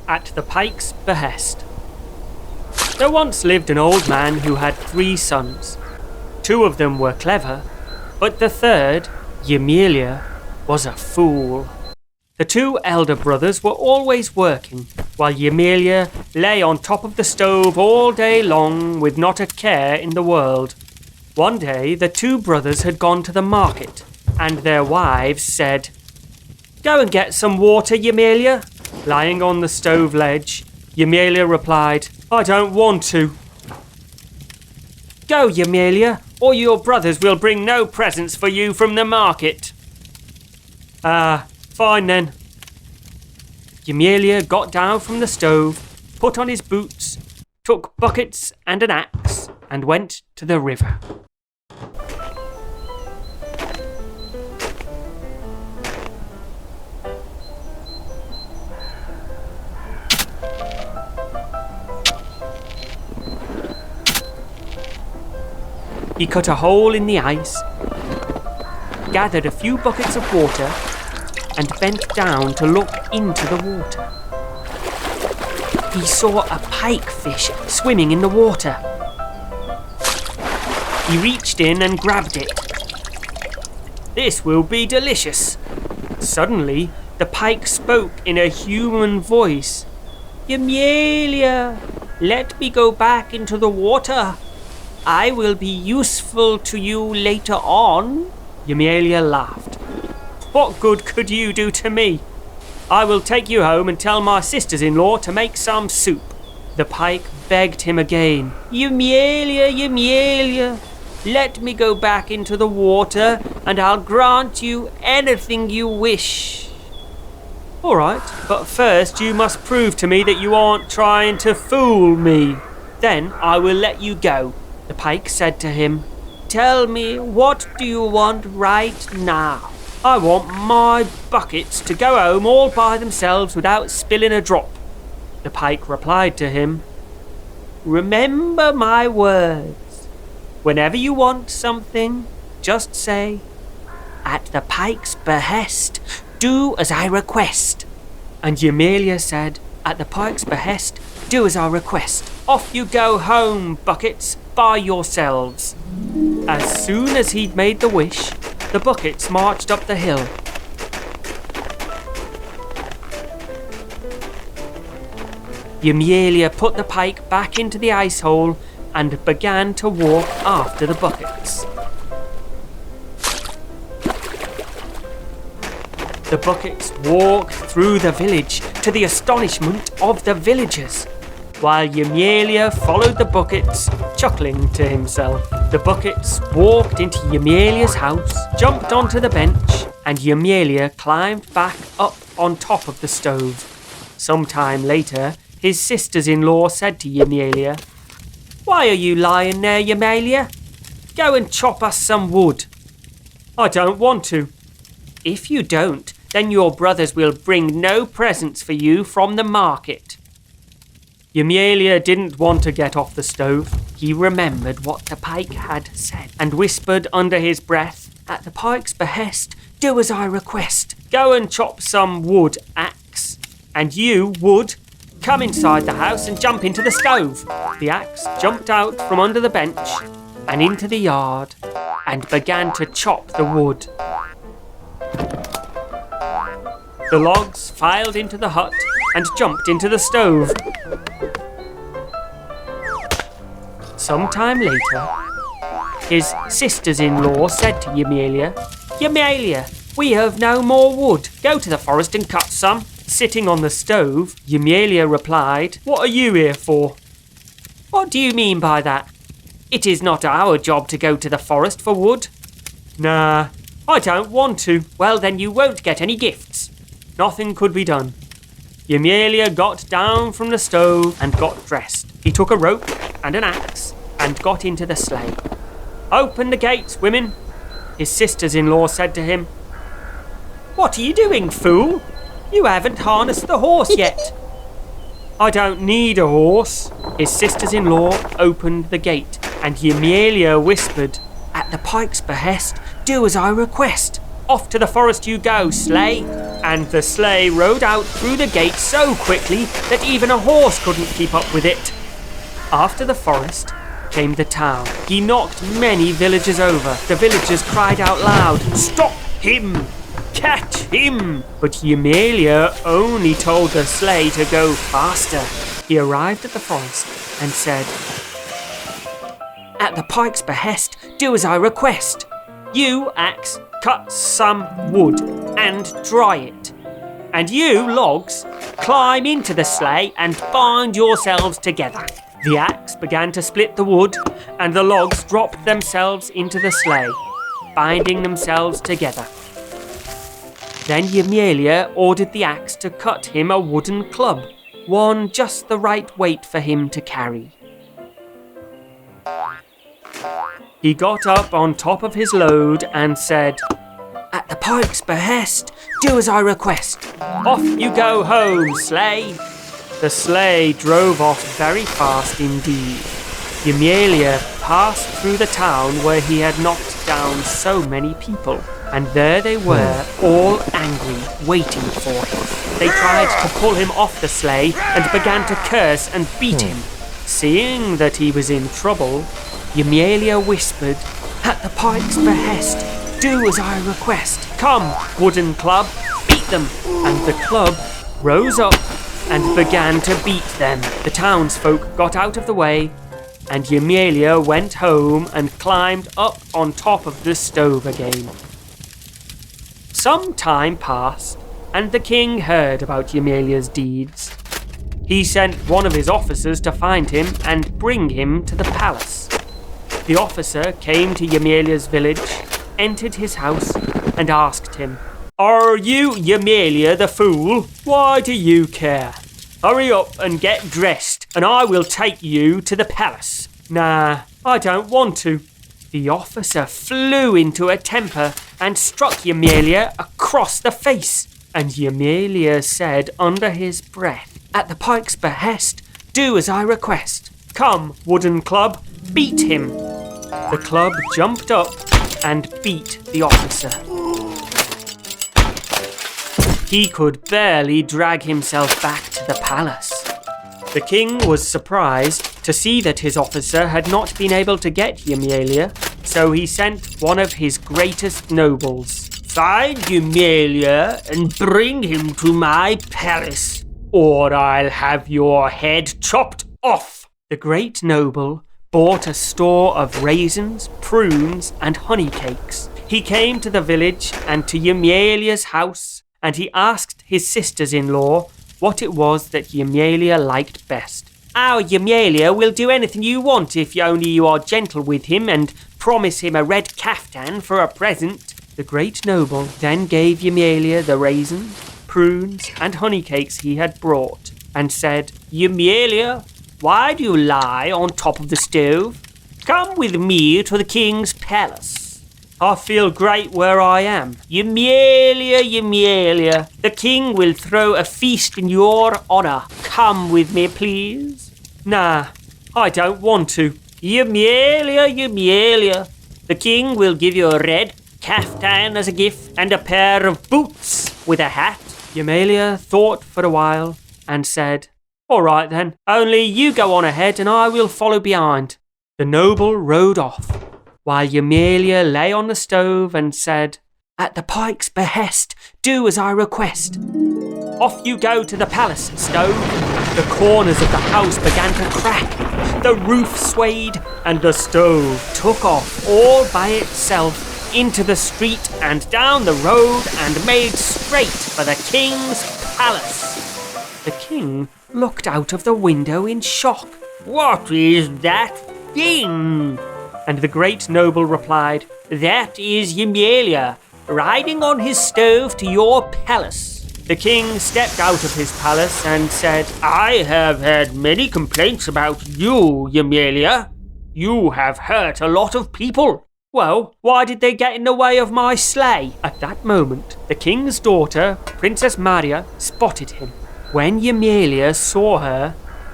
At the Pike's Behest. There once lived an old man who had 3 sons. 2 of them were clever, but the third, Ymelier, was a fool. The 2 elder brothers were always working, while Ymelier lay on top of the stove all day long with not a care in the world. One day the 2 brothers had gone to the market, and their wives said, "Go and get some water, Ymelier." Lying on the stove ledge, Ymelier replied, "I don't want to." "Go, Ymelier, or your brothers will bring no presents for you from the market." Fine then." Ymelier got down from the stove, put on his boots, took buckets and an axe, and went to the river. He cut a hole in the ice, gathered a few buckets of water, and bent down to look into the water. He saw a pike fish swimming in the water. He reached in and grabbed it. "This will be delicious." Suddenly, the pike spoke in a human voice. "Ymelier, let me go back into the water. I will be useful to you later on." Ymelier laughed. "What good could you do to me? I will take you home and tell my sisters-in-law to make some soup." The pike begged him again. "Ymelier, Ymelier, let me go back into the water and I'll grant you anything you wish." "All right, but first you must prove to me that you aren't trying to fool me. Then I will let you go." The pike said to him, "Tell me, what do you want right now?" "I want my buckets to go home all by themselves without spilling a drop." The pike replied to him, "Remember my words. Whenever you want something, just say, 'At the Pike's behest, do as I request.'" And Ymelier said, "At the Pike's behest, do as I request. Off you go home, buckets, by yourselves." As soon as he'd made the wish, the buckets marched up the hill. Ymelier put the pike back into the ice hole and began to walk after the buckets. The buckets walked through the village to the astonishment of the villagers, while Ymelier followed the buckets, chuckling to himself. The buckets walked into Ymelier's house, jumped onto the bench, and Ymelier climbed back up on top of the stove. Sometime later, his sisters-in-law said to Ymelier, "Why are you lying there, Ymelier? Go and chop us some wood." "I don't want to." "If you don't, then your brothers will bring no presents for you from the market." Ymelier didn't want to get off the stove. He remembered what the pike had said and whispered under his breath, "At the pike's behest, do as I request. Go and chop some wood, axe. And you, wood, come inside the house and jump into the stove." The axe jumped out from under the bench and into the yard and began to chop the wood. The logs filed into the hut and jumped into the stove. Sometime later, his sisters-in-law said to Ymelier, "Ymelier, we have no more wood. Go to the forest and cut some." Sitting on the stove, Ymelier replied, "What are you here for?" "What do you mean by that? It is not our job to go to the forest for wood." "Nah, I don't want to." "Well, then you won't get any gifts." Nothing could be done. Ymelier got down from the stove and got dressed. He took a rope and an axe and got into the sleigh. "Open the gates, women," his sisters-in-law said to him. "What are you doing, fool? You haven't harnessed the horse yet." "I don't need a horse." His sisters-in-law opened the gate and Ymelier whispered, "At the pike's behest, do as I request. Off to the forest you go, sleigh." and the sleigh rode out through the gate so quickly that even a horse couldn't keep up with it. After the forest came the town. He knocked many villagers over. The villagers cried out loud, "Stop him! Catch him!" But Yemelia only told the sleigh to go faster. He arrived at the forest and said, "At the Pike's behest, do as I request. You, axe, cut some wood and dry it. And you, logs, climb into the sleigh and bind yourselves together." The axe began to split the wood, and the logs dropped themselves into the sleigh, binding themselves together. Then Yemelia ordered the axe to cut him a wooden club, one just the right weight for him to carry. He got up on top of his load and said, "At the Pike's behest, do as I request. Off you go home, sleigh." The sleigh drove off very fast indeed. Yemelia passed through the town where he had knocked down so many people, and there they were, all angry, waiting for him. They tried to pull him off the sleigh and began to curse and beat him. Seeing that he was in trouble, Yemelia whispered, "At the Pike's behest, do as I request. Come, wooden club, beat them." And the club rose up and began to beat them. The townsfolk got out of the way, and Yemelia went home and climbed up on top of the stove again. Some time passed, and the king heard about Yemelia's deeds. He sent one of his officers to find him and bring him to the palace. The officer came to Yemelia's village, entered his house, and asked him, "Are you Yemelia the fool? Why do you care? Hurry up and get dressed, and I will take you to the palace." "Nah, I don't want to." The officer flew into a temper and struck Yemelia across the face. And Yemelia said under his breath, "At the Pike's behest, do as I request. Come, wooden club, beat him." The club jumped up and beat the officer. He could barely drag himself back to the palace. The king was surprised to see that his officer had not been able to get Yemelia, so he sent one of his greatest nobles. "Find Yemelia and bring him to my palace, or I'll have your head chopped off." The great noble bought a store of raisins, prunes, and honey cakes. He came to the village and to Yemelia's house, and he asked his sisters-in-law what it was that Yemelia liked best. "Our Yemelia will do anything you want if only you are gentle with him and promise him a red caftan for a present." The great noble then gave Yemelia the raisins, prunes, and honey cakes he had brought, and said, "Yemelia, why do you lie on top of the stove? Come with me to the king's palace." "I feel great where I am." "Yemelia, Yemelia, the king will throw a feast in your honor. Come with me, please." "Nah, I don't want to." "Yemelia, Yemelia, the king will give you a red caftan as a gift and a pair of boots with a hat." Yemelia thought for a while and said, "All right then, only you go on ahead and I will follow behind." The noble rode off, while Yemelia lay on the stove and said, "At the Pike's behest, do as I request." Off you go to the palace, stove. The corners of the house began to crack, the roof swayed, and the stove took off all by itself into the street and down the road and made straight for the king's palace. The king looked out of the window in shock. "What is that thing?" And the great noble replied, "That is Yemelia, riding on his stove to your palace." The king stepped out of his palace and said, "I have heard many complaints about you, Yemelia. You have hurt a lot of people." "Well, why did they get in the way of my sleigh?" At that moment, the king's daughter, Princess Maria, spotted him. When Yemelia saw her,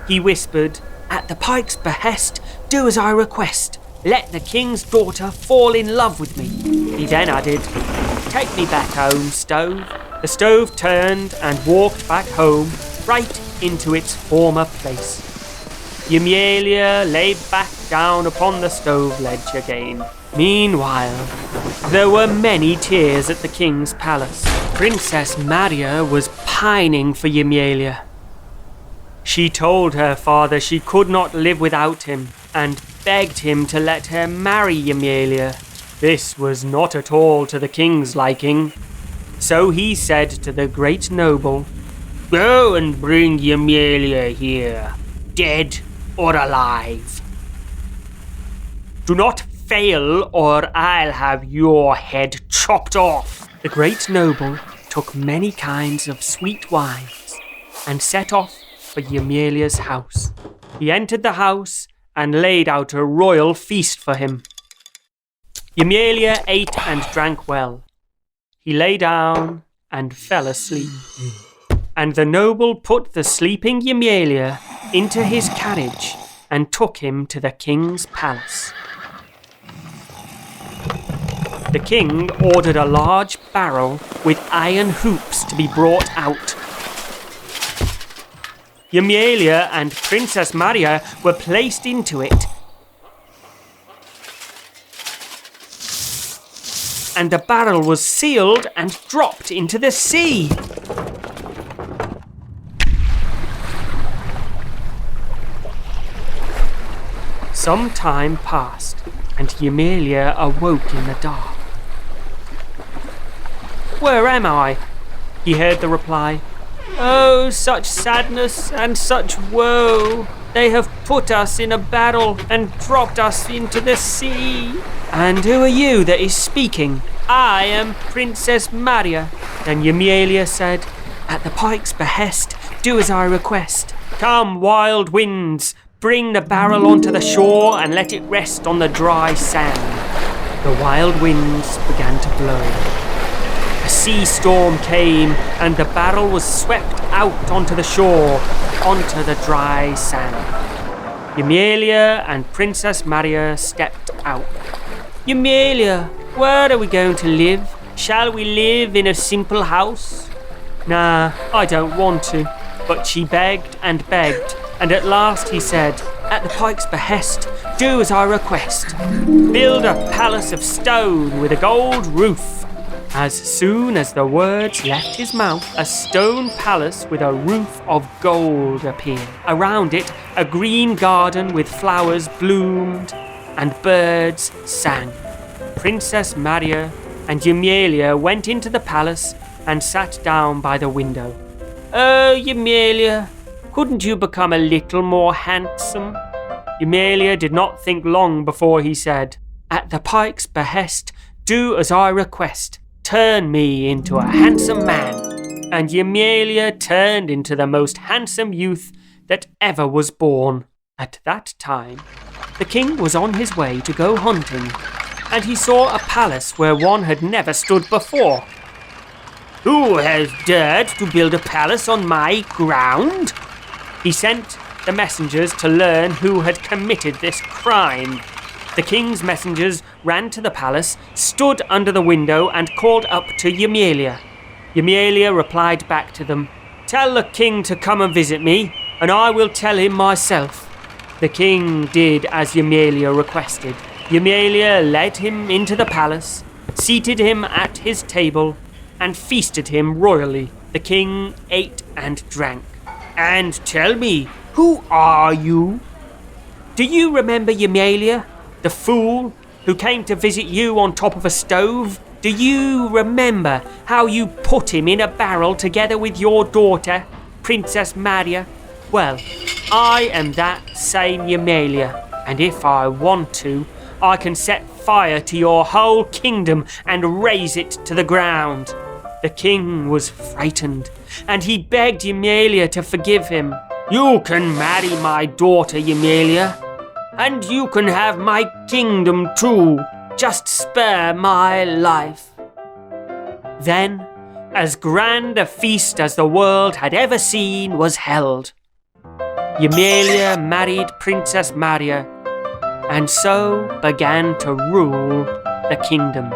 he whispered, "At the Pike's behest, do as I request. Let the king's daughter fall in love with me." He then added, "Take me back home, stove. The stove turned and walked back home, right into its former place. Ymielia lay back down upon the stove ledge again. Meanwhile, there were many tears at the king's palace. Princess Maria was pining for Ymielia. She told her father she could not live without him and begged him to let her marry Ymielia. This was not at all to the king's liking. So he said to the great noble, "Go and bring Ymielia here, dead or alive. Do not fail or I'll have your head chopped off." The great noble took many kinds of sweet wines and set off for Ymelia's house. He entered the house and laid out a royal feast for him. Ymielia ate and drank well. He lay down and fell asleep. And the noble put the sleeping Ymielia into his carriage and took him to the king's palace. The king ordered a large barrel with iron hoops to be brought out. Ymielia and Princess Maria were placed into it, and the barrel was sealed and dropped into the sea. Some time passed, and Ymielia awoke in the dark. "Where am I?" he heard the reply. "Oh, such sadness and such woe! They have put us in a barrel and dropped us into the sea." "And who are you that is speaking?" "I am Princess Maria." Then Ymielia said, "At the Pike's behest, do as I request. Come, wild winds, bring the barrel onto the shore and let it rest on the dry sand." The wild winds began to blow. A sea storm came and the barrel was swept out onto the shore, onto the dry sand. Ymielia and Princess Maria stepped out. "Ymielia, where are we going to live? Shall we live in a simple house?" "Nah, I don't want to." But she begged and begged, and at last he said, "At the Pike's behest, do as I request. Build a palace of stone with a gold roof." As soon as the words left his mouth, a stone palace with a roof of gold appeared. Around it, a green garden with flowers bloomed and birds sang. Princess Maria and Ymielia went into the palace and sat down by the window. "Oh, Ymielia, couldn't you become a little more handsome?" Ymielia did not think long before he said, "At the Pike's behest, do as I request. Turn me into a handsome man." And Ymielia turned into the most handsome youth that ever was born. At that time, the king was on his way to go hunting, and he saw a palace where one had never stood before. "Who has dared to build a palace on my ground?" He sent the messengers to learn who had committed this crime. The king's messengers ran to the palace, stood under the window and called up to Ymielia. Ymielia replied back to them, "Tell the king to come and visit me, and I will tell him myself." The king did as Ymielia requested. Ymielia led him into the palace, seated him at his table, and feasted him royally. The king ate and drank. "And tell me, who are you?" "Do you remember Ymielia, the fool who came to visit you on top of a stove? Do you remember how you put him in a barrel together with your daughter, Princess Maria? Well, I am that same Ymielia, and if I want to, I can set fire to your whole kingdom and raze it to the ground." The king was frightened, and he begged Ymielia to forgive him. "You can marry my daughter, Ymielia, and you can have my kingdom too. Just spare my life." Then, as grand a feast as the world had ever seen was held. Ymielia married Princess Maria, and so began to rule the kingdom.